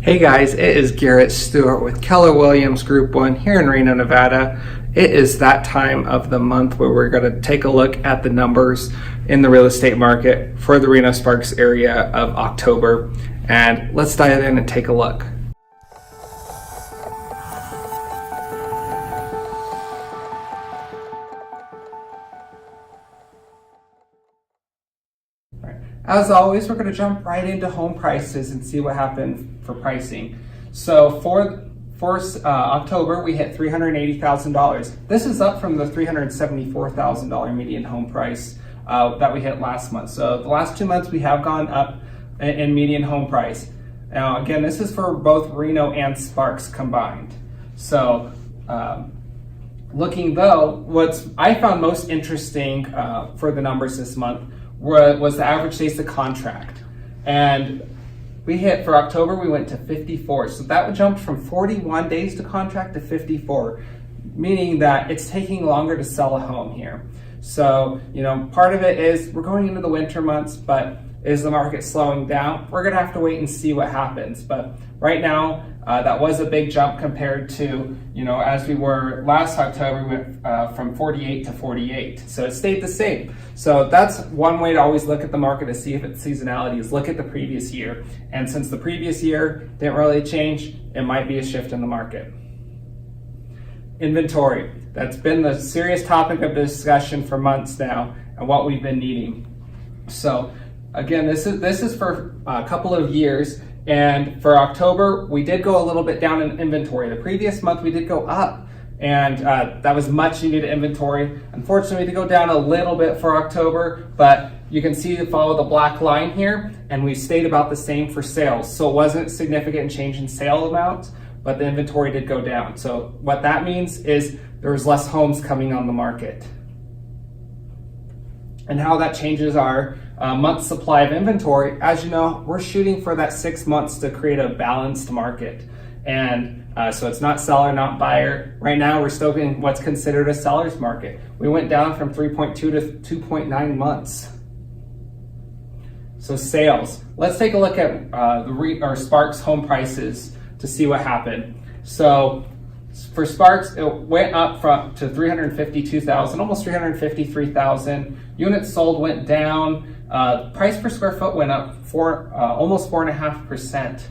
Hey guys, it is Garrett Stewart with Keller Williams Group 1 here in Reno, Nevada. It is that time of the month where we're going to take a look at the numbers in the real estate market for the Reno-Sparks area of October. And let's dive in and take a look. As always, we're going to jump right into home prices and see what happened for pricing. So for October, we hit $380,000. This is up from the $374,000 median home price that we hit last month. So the last 2 months we have gone up in median home price. Now again, this is for both Reno and Sparks combined. So looking though, what I found most interesting for the numbers this month was the average days to contract. And we hit, for October, we went to 54. So that jumped from 41 days to contract to 54, meaning that it's taking longer to sell a home here. So, part of it is we're going into the winter months, but is the market slowing down? We're gonna have to wait and see what happens. But right now, that was a big jump compared to, as we were last October, we went from 48 to 48. So it stayed the same. So that's one way to always look at the market to see if it's seasonality, is look at the previous year. And since the previous year didn't really change, it might be a shift in the market. Inventory. That's been the serious topic of discussion for months now and what we've been needing. So again, this is for a couple of years. And for October, we did go a little bit down in inventory. The previous month, we did go up, and that was much needed inventory. Unfortunately, we did go down a little bit for October, but you can see follow the black line here, and we stayed about the same for sales. So it wasn't a significant change in sale amount, but the inventory did go down. So what that means is there was less homes coming on the market. And how that changes our month supply of inventory, as you know, we're shooting for that 6 months to create a balanced market. And so it's not seller, not buyer. Right now, we're still in what's considered a seller's market. We went down from 3.2 to 2.9 months. So sales. Let's take a look at our Sparks home prices to see what happened. So for Sparks, it went up to 352,000, almost 353,000. Units sold went down. Price per square foot went up almost 4.5%,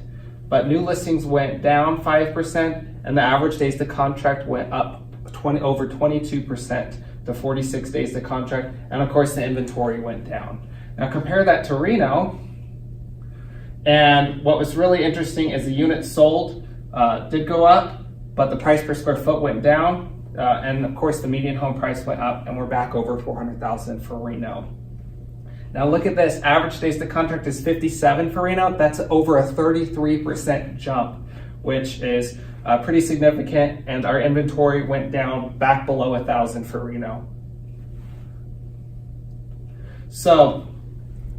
but new listings went down 5%, and the average days to contract went up over 22% to 46 days to contract, and of course the inventory went down. Now compare that to Reno, and what was really interesting is the units sold did go up, but the price per square foot went down, and of course the median home price went up, and we're back over 400,000 for Reno. Now look at this, average days to contract is 57 for Reno. That's over a 33% jump, which is pretty significant, and our inventory went down back below 1,000 for Reno. So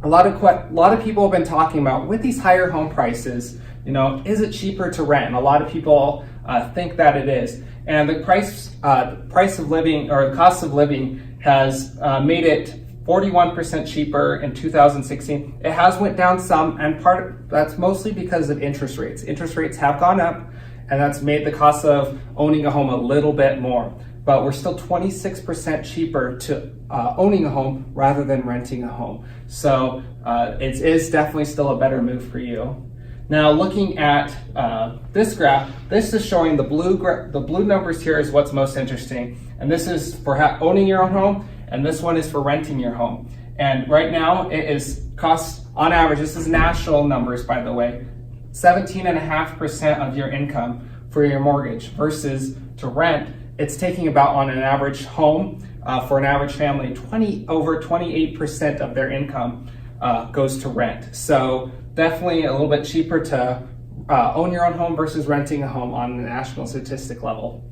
a lot of people have been talking about, with these higher home prices, is it cheaper to rent? And a lot of people think that it is. And the price of living, or the cost of living, has made it 41% cheaper in 2016. It has went down some, and that's mostly because of interest rates. Interest rates have gone up, and that's made the cost of owning a home a little bit more. But we're still 26% cheaper to owning a home rather than renting a home. So it is definitely still a better move for you. Now looking at this graph, this is showing the blue numbers here is what's most interesting. And this is for owning your own home, and this one is for renting your home. And right now it is cost on average, this is national numbers by the way, 17.5% of your income for your mortgage, versus to rent, it's taking about, on an average home, for an average family, over 28% of their income goes to rent. So definitely a little bit cheaper to own your own home versus renting a home on a national statistic level.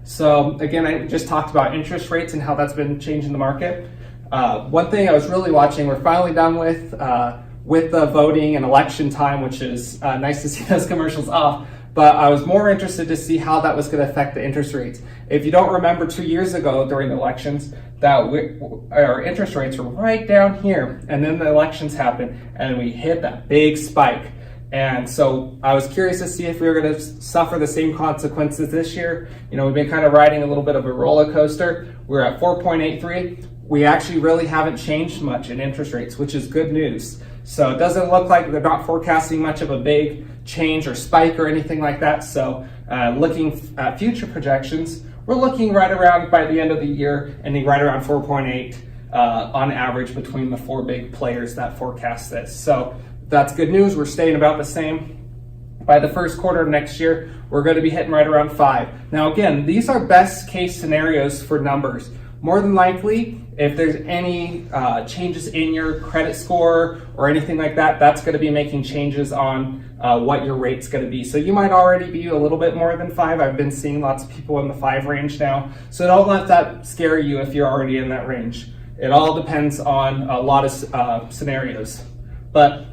So again, I just talked about interest rates and how that's been changing the market. One thing I was really watching, we're finally done with the voting and election time, which is nice to see those commercials off. But I was more interested to see how that was going to affect the interest rates. If you don't remember, 2 years ago during the elections, that our interest rates were right down here, and then the elections happened, and we hit that big spike. And so I was curious to see if we were going to suffer the same consequences this year. You know, we've been kind of riding a little bit of a roller coaster. We're at 4.83. We actually really haven't changed much in interest rates, which is good news. So it doesn't look like they're not forecasting much of a big change or spike or anything like that. So looking at future projections, we're looking right around, by the end of the year, ending right around 4.8 on average between the four big players that forecast this. So that's good news. We're staying about the same. By the first quarter of next year, we're going to be hitting right around 5. Now again, these are best case scenarios for numbers. More than likely, if there's any changes in your credit score or anything like that, that's going to be making changes on what your rate's going to be. So you might already be a little bit more than 5. I've been seeing lots of people in the 5 range now. So don't let that scare you if you're already in that range. It all depends on a lot of scenarios. But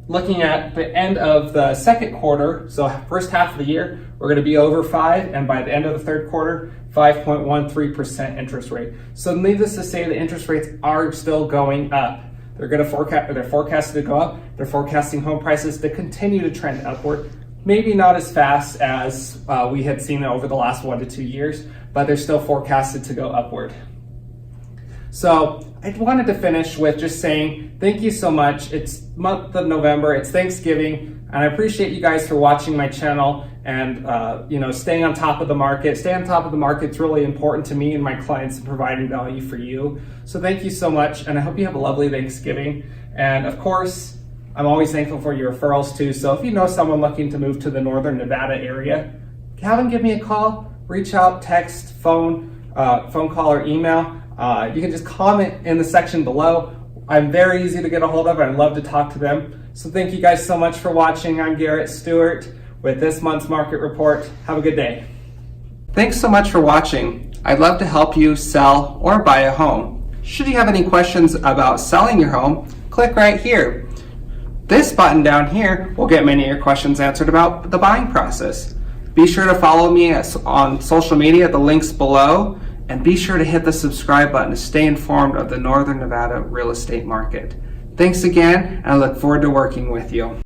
looking at the end of the second quarter, so first half of the year, we're going to be over 5, and by the end of the third quarter, 5.13% interest rate. So needless to say, the interest rates are still going up. They're forecasted to go up. They're forecasting home prices to continue to trend upward. Maybe not as fast as we had seen over the last 1 to 2 years, but they're still forecasted to go upward. So I wanted to finish with just saying thank you so much. It's month of November, it's Thanksgiving, and I appreciate you guys for watching my channel and staying on top of the market. Staying on top of the market is really important to me and my clients and providing value for you. So thank you so much, and I hope you have a lovely Thanksgiving. And of course, I'm always thankful for your referrals too. So if you know someone looking to move to the Northern Nevada area, have them give me a call, reach out, text, phone call or email. You can just comment in the section below. I'm very easy to get a hold of, and I'd love to talk to them. So thank you guys so much for watching. I'm Garrett Stewart with this month's market report. Have a good day. Thanks so much for watching. I'd love to help you sell or buy a home. Should you have any questions about selling your home, click right here. This button down here will get many of your questions answered about the buying process. Be sure to follow me on social media, the links below, and be sure to hit the subscribe button to stay informed of the Northern Nevada real estate market. Thanks again, and I look forward to working with you.